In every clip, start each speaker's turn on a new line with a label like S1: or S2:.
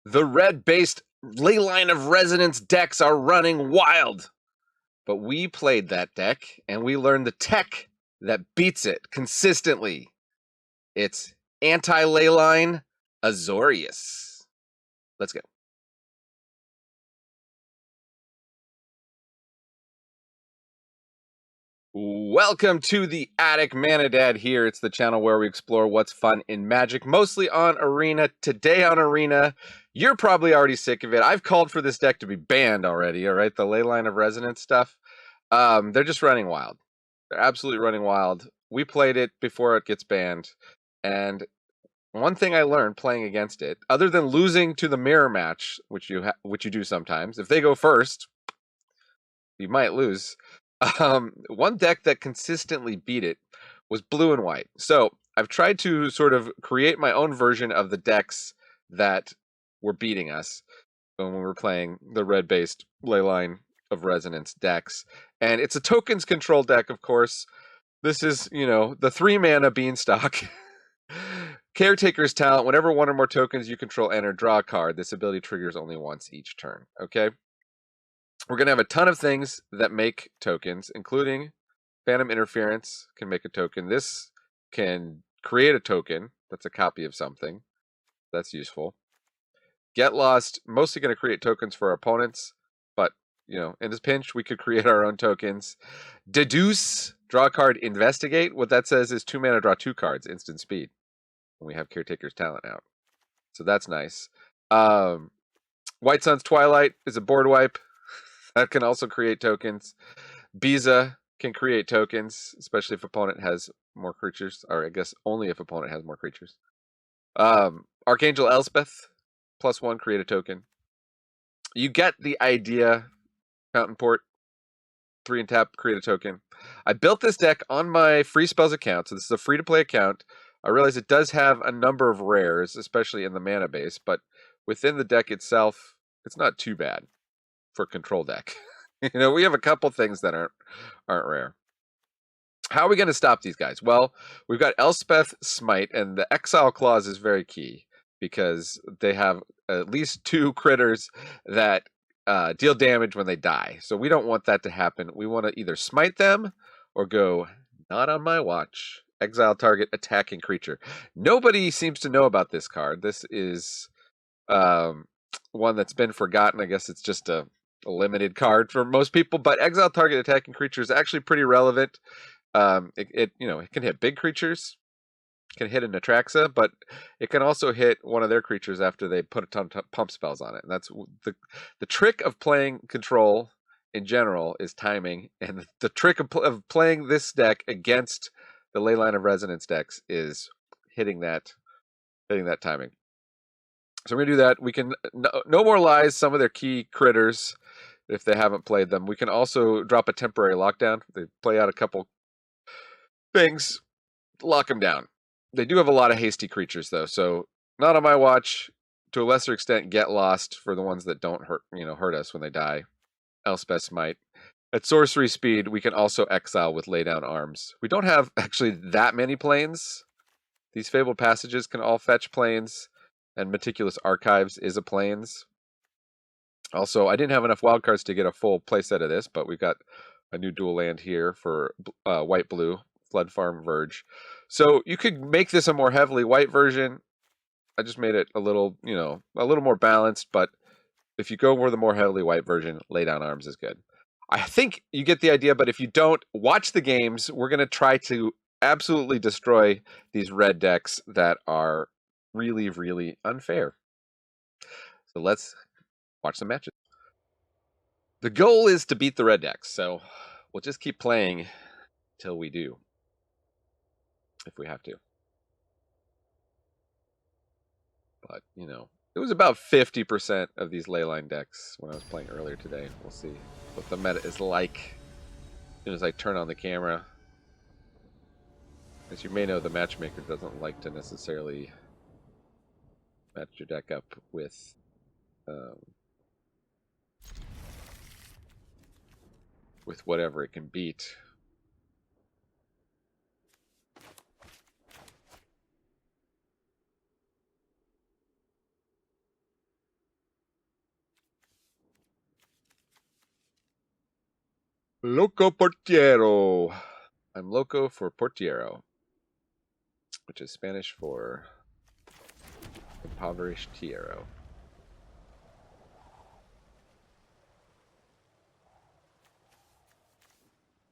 S1: The red-based Leyline of Resonance decks are running wild. But we played that deck, and we learned the tech that beats it consistently. It's Anti-Leyline Azorius. Let's go. Welcome to the Attic Mana Dad here. It's the channel where we explore what's fun in Magic, mostly on Arena. Today on Arena, you're probably already sick of it. I've called for this deck to be banned already, all right? The Leyline of Resonance stuff. They're just running wild. They're absolutely running wild. We played it before it gets banned, and one thing I learned playing against it, other than losing to the mirror match, which you do sometimes, if they go first, you might lose. One deck that consistently beat it was blue and white. So I've tried to sort of create my own version of the decks that were beating us when we were playing the red-based Leyline of Resonance decks. And it's a tokens control deck, of course. This is, the 3-mana Beanstalk. Caretaker's talent. Whenever one or more tokens you control enter, draw a card. This ability triggers only once each turn. Okay? We're going to have a ton of things that make tokens, including Phantom Interference can make a token. This can create a token that's a copy of something. That's useful. Get Lost, mostly going to create tokens for our opponents, but, in this pinch, we could create our own tokens. Deduce, draw a card, investigate. What that says is 2 mana, draw 2 cards, instant speed. And we have Caretaker's talent out. So that's nice. White Sun's Twilight is a board wipe. That can also create tokens. Beza can create tokens, especially if opponent has more creatures, or I guess only if opponent has more creatures. Archangel Elspeth, +1, create a token. You get the idea. Fountain Port, 3 and tap, create a token. I built this deck on my Free Spells account, so this is a free-to-play account. I realize it does have a number of rares, especially in the mana base, but within the deck itself, it's not too bad for control deck. We have a couple things that aren't rare. How are we going to stop these guys? Well, we've got Elspeth, Smite, and the Exile clause is very key because they have at least 2 critters that deal damage when they die. So we don't want that to happen. We want to either smite them or go, not on my watch. Exile target attacking creature. Nobody seems to know about this card. This is one that's been forgotten. I guess it's just a limited card for most people, but exile target attacking creature is actually pretty relevant. It can hit big creatures, can hit an Atraxa, but it can also hit one of their creatures after they put a ton of pump spells on it. And that's the trick of playing control in general is timing, and the trick of playing this deck against the Leyline of Resonance decks is hitting that timing. So we're gonna do that. We can no more lies. Some of their key critters, if they haven't played them. We can also drop a temporary lockdown. They play out a couple things, lock them down. They do have a lot of hasty creatures though, so not on my watch. To a lesser extent, Get Lost for the ones that don't hurt us when they die. Elspeth, Smite. At sorcery speed, we can also exile with Lay Down Arms. We don't have actually that many planes. These Fabled Passages can all fetch planes, and Meticulous Archives is a planes. Also, I didn't have enough wildcards to get a full playset of this, but we've got a new dual land here for white-blue, Flood Farm Verge. So you could make this a more heavily white version. I just made it a little more balanced, but if you go for the more heavily white version, Lay Down Arms is good. I think you get the idea, but if you don't, watch the games. We're going to try to absolutely destroy these red decks that are really, really unfair. So let's watch some matches. The goal is to beat the red decks, so we'll just keep playing till we do, if we have to. But, it was about 50% of these Leyline decks when I was playing earlier today. We'll see what the meta is like as soon as I turn on the camera. As you may know, the matchmaker doesn't like to necessarily match your deck up with whatever it can beat. Loco Portiero. I'm loco for Portiero, which is Spanish for impoverished tierra.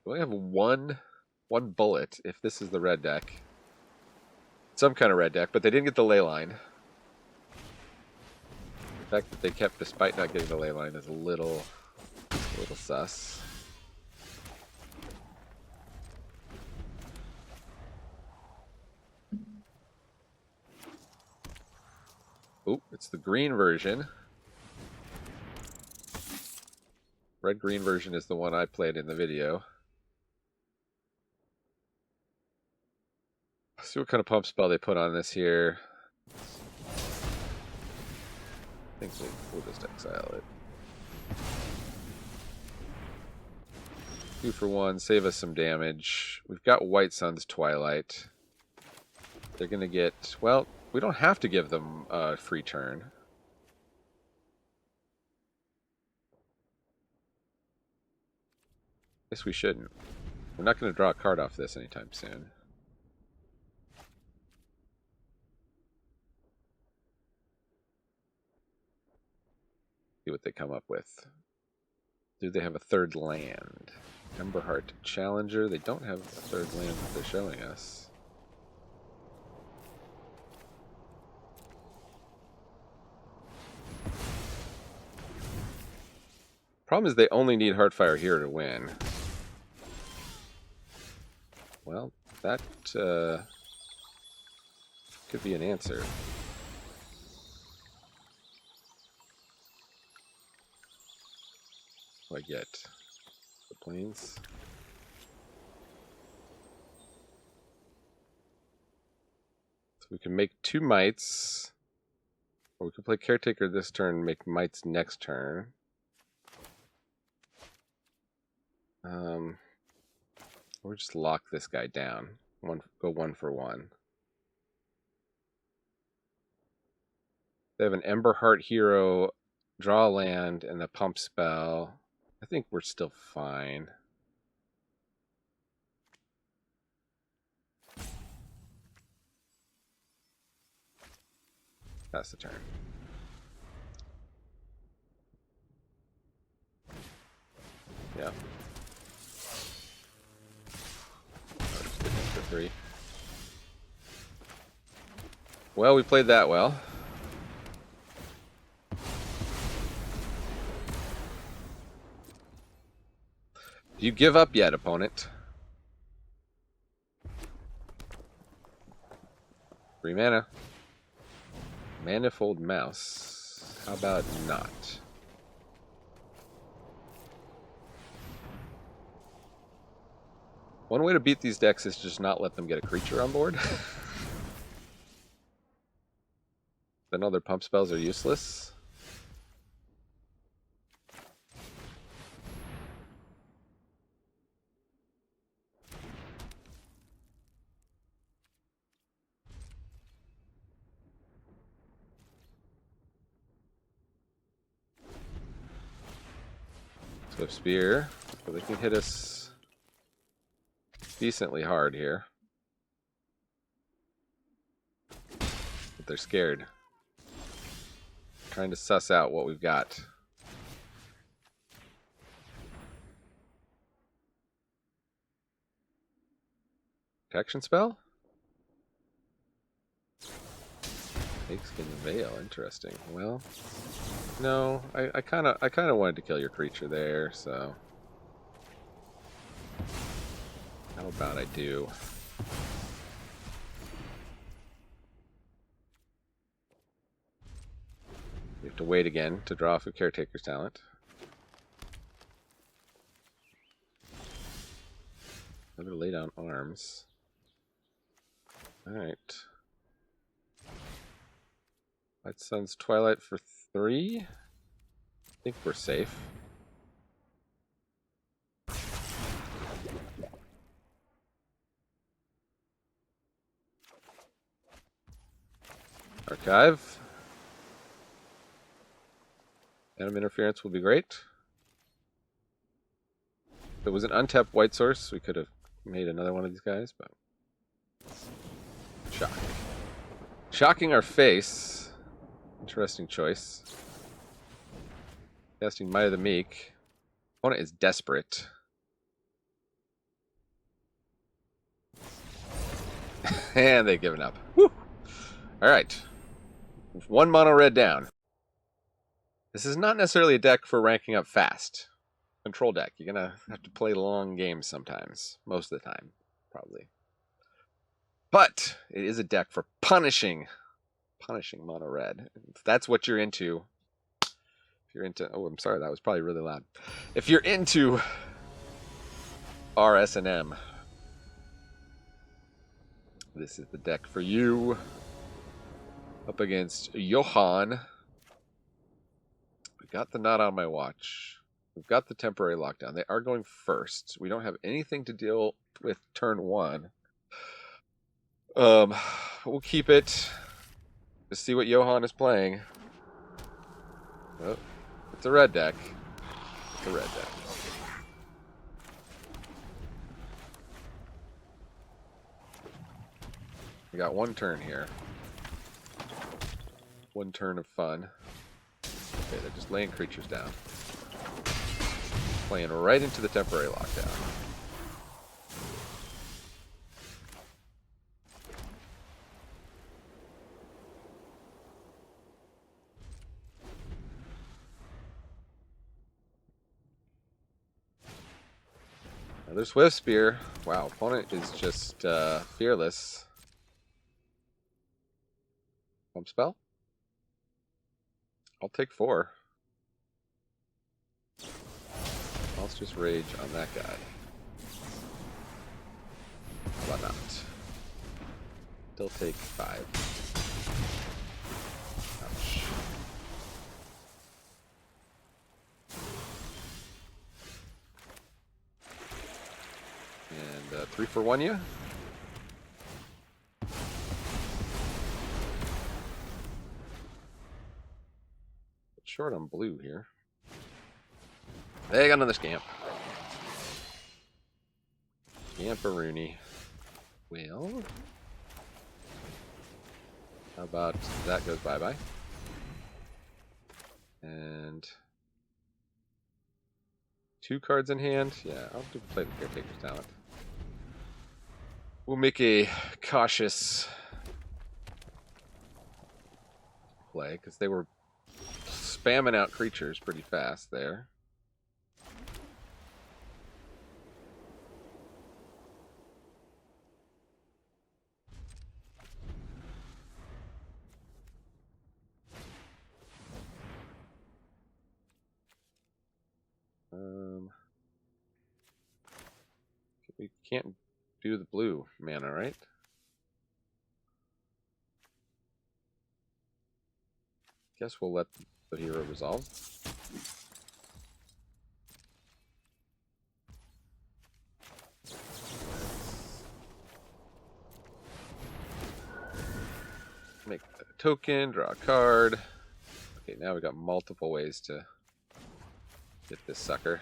S1: We only have one bullet if this is the red deck. Some kind of red deck, but they didn't get the Leyline. The fact that they kept, despite not getting the Leyline, is a little sus. Oh, it's the green version. Red-green version is the one I played in the video. Let's see what kind of pump spell they put on this here. I think we'll just exile it. 2 for 1, save us some damage. We've got White Sun's Twilight. They're going to get... Well, we don't have to give them a free turn. Guess we shouldn't. We're not going to draw a card off this anytime soon. See what they come up with. Do they have a third land? Emberheart Challenger. They don't have a third land that they're showing us. Problem is they only need Heartfire here to win. Well, that could be an answer. What do I get? The planes. So we can make 2 mites. Or we can play Caretaker this turn, make mites next turn. Or just lock this guy down. Go 1 for 1. They have an Emberheart hero, draw land, and the pump spell. I think we're still fine. Pass the turn. Yeah. Oh, just get for 3. Well, we played that well. Do you give up yet, opponent? 3 mana. Manifold Mouse. How about not? One way to beat these decks is just not let them get a creature on board. Then all their pump spells are useless. Swift Spear, so they can hit us decently hard here. But they're scared. Trying to suss out what we've got. Protection spell? Snakeskin Veil, interesting. Well, no, I kind of wanted to kill your creature there, so how about I do? We have to wait again to draw off a Caretaker's talent. Another lay down arms. Alright. White Sun's Twilight for 3. I think we're safe. Archive. Phantom Interference will be great. If it was an untapped white source, we could have made another one of these guys, but shocking. Shocking our face. Interesting choice. Casting Might of the Meek. Opponent is desperate. And they've given up. Woo! Alright. One mono red down. This is not necessarily a deck for ranking up fast. Control deck. You're going to have to play long games sometimes. Most of the time, probably. But it is a deck for punishing mono red. If that's what you're into. If you're into... Oh, I'm sorry. That was probably really loud. If you're into RSNM, this is the deck for you. Up against Johan. We got the Not On My Watch. We've got the temporary lockdown. They are going first. We don't have anything to deal with turn one. We'll keep it to see what Johan is playing. Oh, it's a red deck. It's a red deck. We got one turn here. One turn of fun. Okay, they're just laying creatures down. Playing right into the temporary lockdown. Another Swift Spear. Wow, opponent is just fearless. Pump spell? I'll take 4. Let's just rage on that guy. Why not? Still take 5. Ouch. And 3 for 1 you? Short on blue here. They got another scamp. Scamperoonie. Well, how about that goes bye-bye. And 2 cards in hand. Yeah, I'll play the Caretaker's talent. We'll make a cautious play because they were spamming out creatures pretty fast there. We can't do the blue mana, right? Guess we'll let the hero resolve. Make a token, draw a card. Okay, now we got multiple ways to get this sucker.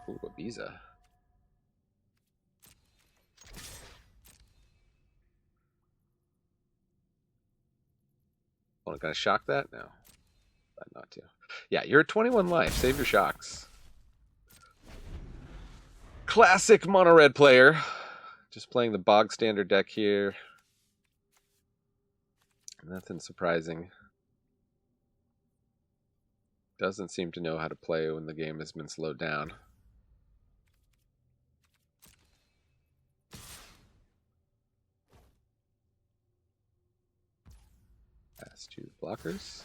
S1: Ooh, a Beza. Oh, gonna shock that? No. But not to. Yeah, you're at 21 life. Save your shocks. Classic mono red player. Just playing the bog standard deck here. Nothing surprising. Doesn't seem to know how to play when the game has been slowed down. Pass 2 blockers.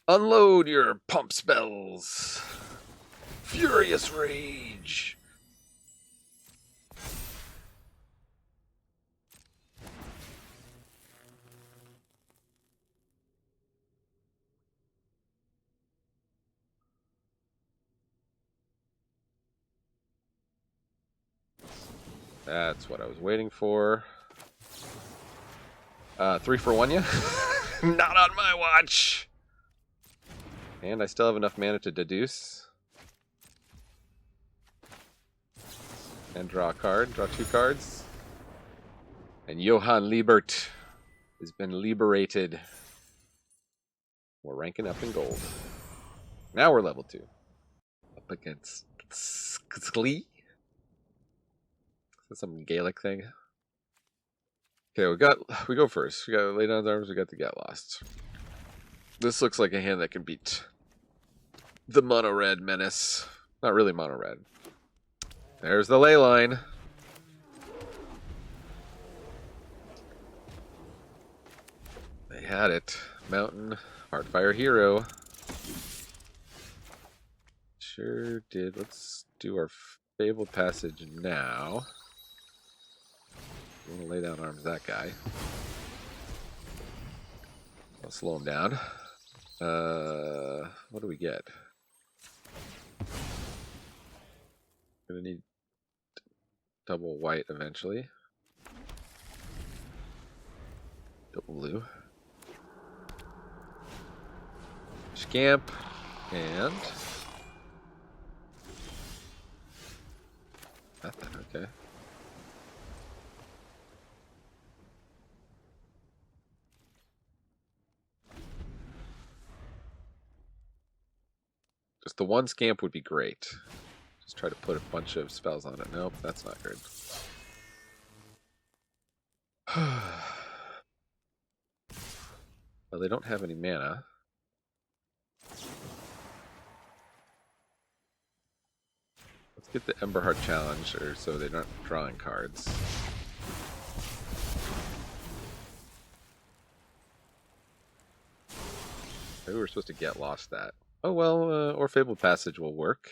S1: Unload your pump spells. Furious Rage. That's what I was waiting for. 3 for 1 ya? Not on my watch. And I still have enough mana to deduce. And draw a card. Draw 2 cards. And Johann Liebert has been liberated. We're ranking up in gold. Now we're level 2. Up against Sklee. Is that some Gaelic thing? Okay, we go first. We got Lay Down Arms, we got the Get Lost. This looks like a hand that can beat the mono red menace. Not really mono red. There's the Leyline. They had it. Mountain, Heartfire Hero. Sure did. Let's do our Fabled Passage now. I'm gonna lay down arms that guy. I'll slow him down. What do we get? Gonna need double white eventually. Double blue. Scamp and nothing. Okay. Just the one scamp would be great. Just try to put a bunch of spells on it. Nope, that's not good. Well, they don't have any mana. Let's get the Emberheart challenge, or so they're not drawing cards. Maybe we're supposed to get lost that. Oh well, or Fabled Passage will work.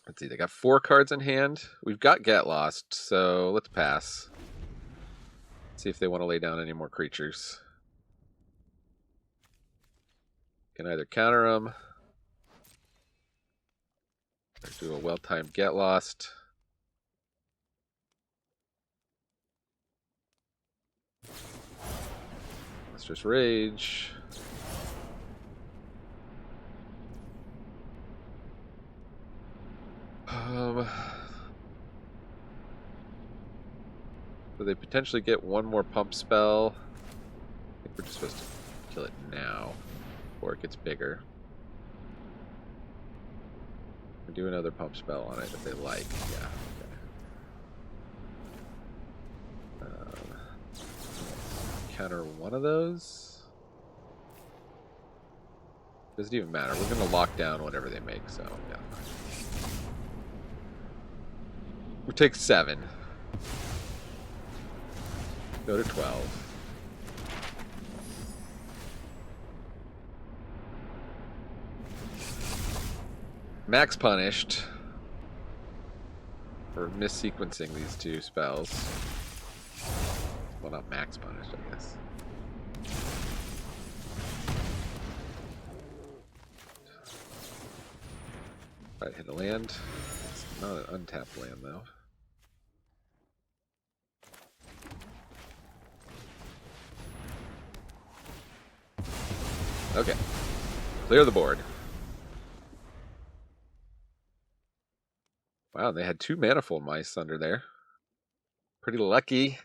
S1: Let's see, they got 4 cards in hand. We've got Get Lost, so let's pass. See if they want to lay down any more creatures. Can either counter them, or do a well-timed Get Lost. Let's just rage. So they potentially get one more pump spell. I think we're just supposed to kill it now, before it gets bigger. We do another pump spell on it if they like. Yeah. Okay. Counter one of those. Doesn't even matter. We're going to lock down whatever they make. So yeah. We take 7. Go to 12. Max punished for missequencing these 2 spells. Well, not max punished, I guess. Try to hit a land. It's not an untapped land, though. Okay. Clear the board. Wow, they had 2 Manifold Mice under there. Pretty lucky.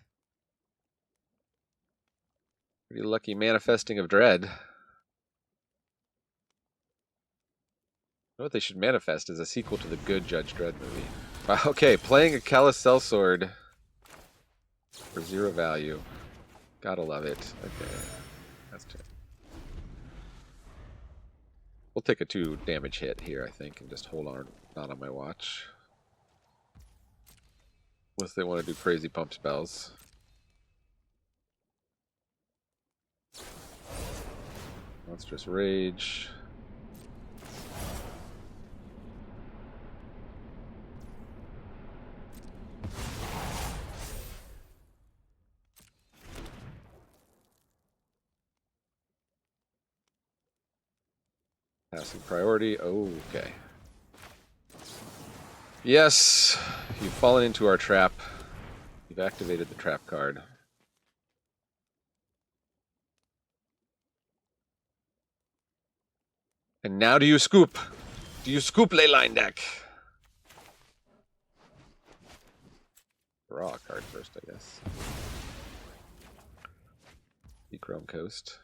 S1: Pretty lucky manifesting of dread. You know what they should manifest is a sequel to the good Judge Dredd movie. Wow, okay, playing a Callous Sellsword for 0 value. Gotta love it. Okay. That's true. We'll take a 2 damage hit here, I think, and just hold on, not on my watch. Unless they want to do crazy pump spells. Monstrous Rage. Passing priority. Oh, okay. Yes, you've fallen into our trap. You've activated the trap card. And now do you scoop? Do you scoop Leyline deck? Draw a card first, I guess. The Chrome Coast.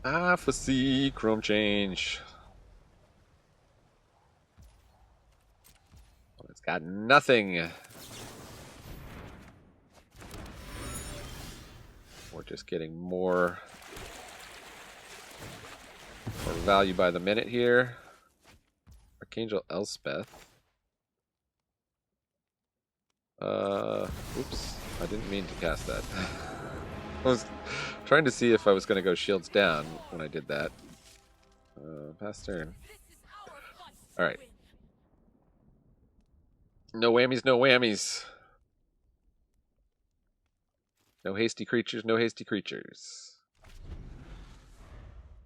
S1: Ah, for C, Chrome change. Oh, it's got nothing. We're just getting more value by the minute here. Archangel Elspeth. Oops. I didn't mean to cast that. I was trying to see if I was going to go shields down when I did that. Pass turn. Alright. No whammies, no whammies. No hasty creatures, no hasty creatures.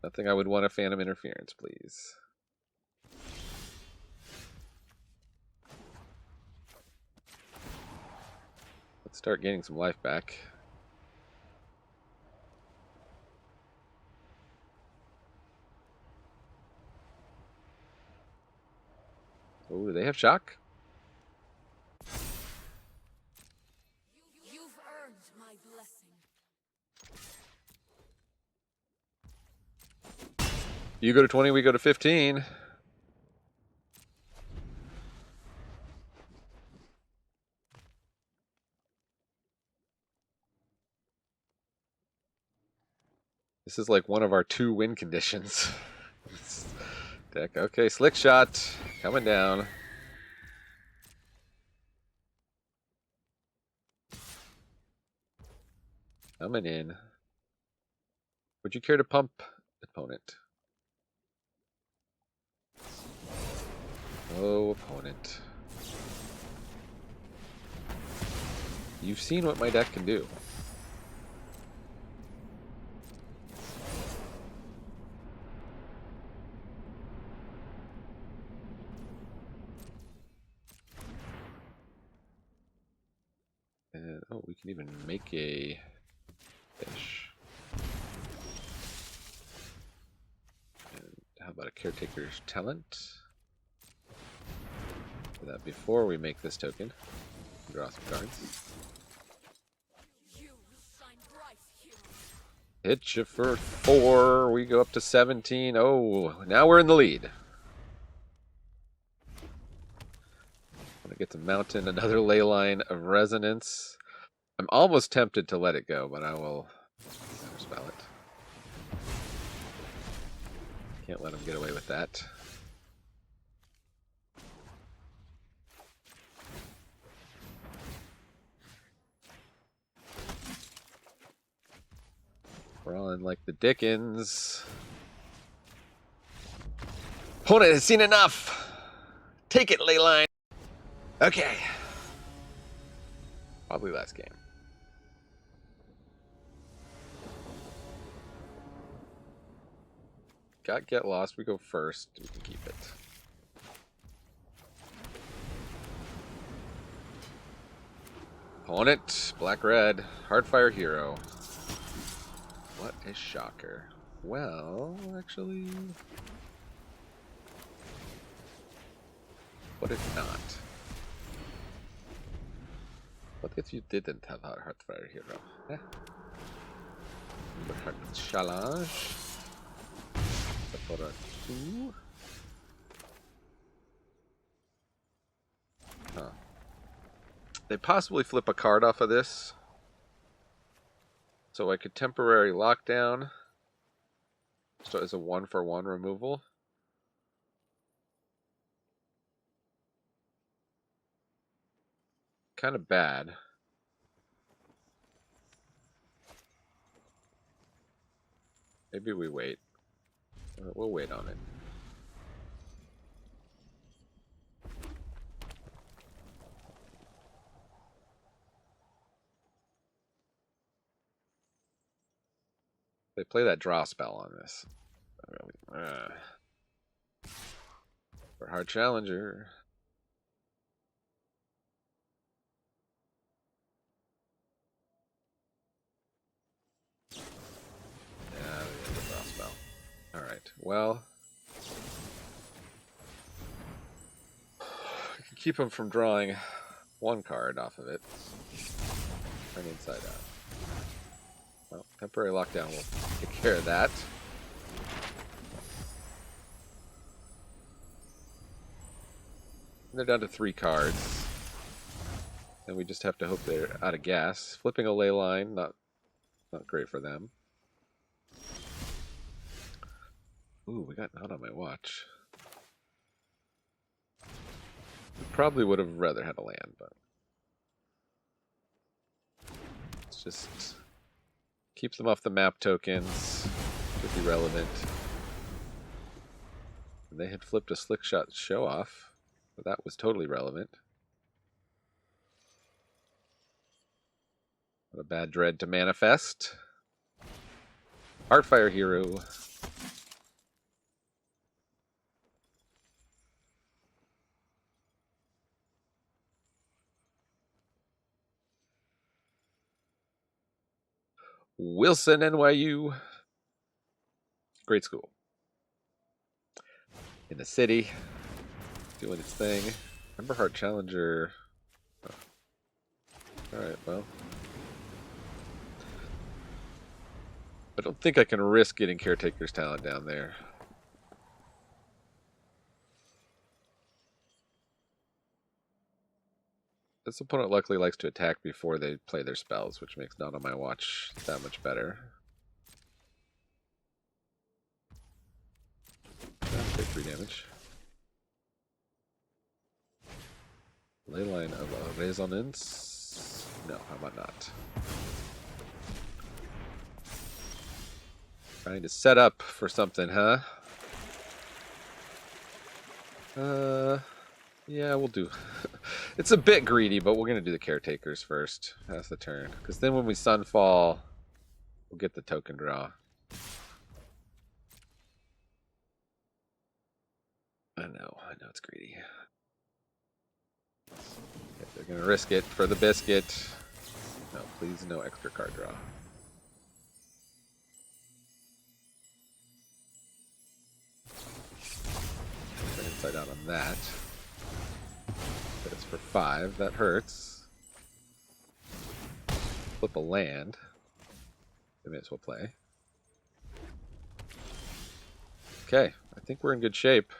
S1: Nothing I would want a Phantom Interference, please. Let's start getting some life back. Oh, do they have shock?
S2: You've earned my blessing.
S1: You go to 20, we go to 15. This is like one of our 2 win conditions. Deck. Okay, Slick Shot coming down. Coming in. Would you care to pump, opponent? Oh, opponent. You've seen what my deck can do. And, oh, we can even make a fish. And how about a Caretaker's Talent? Do that before we make this token. Draw some cards.
S2: You will shine bright, hero.
S1: Hit you for 4. We go up to 17. Oh, now we're in the lead. I'm going to get to Mountain, another Leyline of Resonance. I'm almost tempted to let it go, but I will spell it. Can't let him get away with that. We're all in like the Dickens. Opponent has seen enough. Take it, Leyline. Okay. Probably last game. Got Get Lost. We go first. We can keep it. Opponent. Black-red. Hardfire Hero. What a shocker. Well, actually... What if not? What if you didn't have a Heartfire Hero? Eh? Challenge. For a 2. Huh. They possibly flip a card off of this. So I could temporary lockdown. So as a 1-for-1 removal. Kind of bad. Maybe we wait. We'll wait on it. They play that draw spell on this. For hard challenger. Yeah, we have a draw spell. Alright, well. I can keep him from drawing one card off of it. Turn inside out. Well, temporary lockdown will take care of that. They're down to 3 cards. And we just have to hope they're out of gas. Flipping a Leyline, not great for them. Ooh, we got not on my watch. We probably would have rather had a land, but it's just keeps them off the map tokens. Could be relevant. And they had flipped a slick shot show off, but that was totally relevant. What a bad dread to manifest. Heartfire Hero. Wilson, NYU. Great school. In the city. Doing its thing. Remember Heart Challenger. Oh. Alright, well. I don't think I can risk getting Caretaker's talent down there. This opponent luckily likes to attack before they play their spells, which makes not on my watch that much better. Take 3 damage. Leyline of Resonance. No, how about not? Trying to set up for something, huh? Yeah, we'll do. It's a bit greedy, but we're gonna do the Caretakers first. That's the turn, because then when we Sunfall, we'll get the token draw. I know it's greedy. Okay, they're gonna risk it for the biscuit. No, please, no extra card draw. Turn inside out on that. But it's for 5. That hurts. Flip a land. We may as well play. Okay, I think we're in good shape.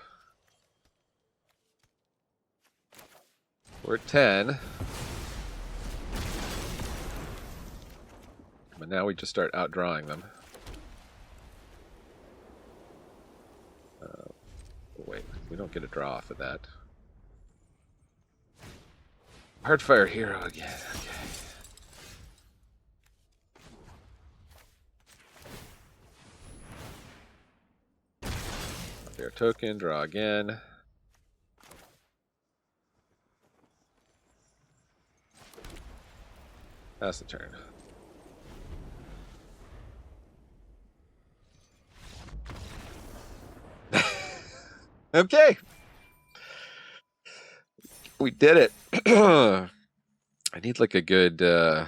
S1: We're at 10. But now we just start outdrawing them. Wait, we don't get a draw off of that. Heartfire Hero again, okay. Their token, draw again. Pass the turn. Okay. We did it. I need like a good
S3: Yeah,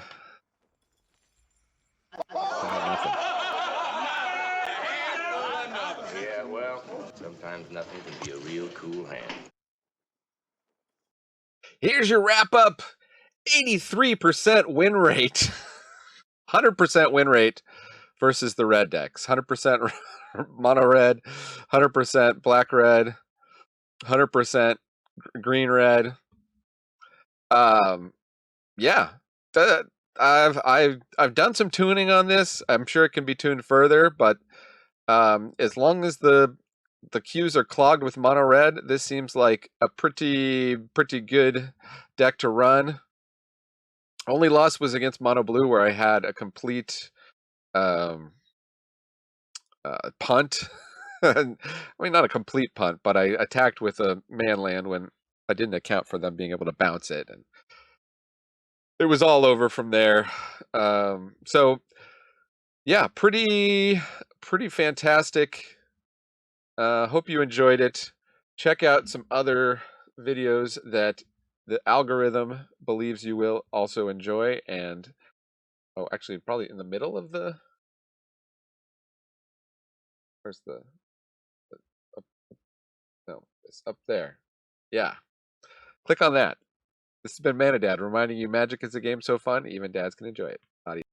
S3: well, sometimes nothing can be a real cool hand.
S1: Here's your wrap up. 83% win rate. 100% win rate versus the red decks. 100% mono red, 100% black red, 100% green red. Yeah. I've done some tuning on this. I'm sure it can be tuned further, but as long as the queues are clogged with mono red, this seems like a pretty good deck to run. Only loss was against mono blue, where I had a complete punt. I mean, not a complete punt, but I attacked with a man land when I didn't account for them being able to bounce it, and it was all over from there. So yeah, pretty fantastic. Hope you enjoyed it. check out some other videos that the algorithm believes you will also enjoy. And oh, actually, probably in the middle of the. Where's the up, no, it's up there. Yeah. Click on that. This has been Mana Dad, reminding you magic is a game so fun, even dads can enjoy it. Adios.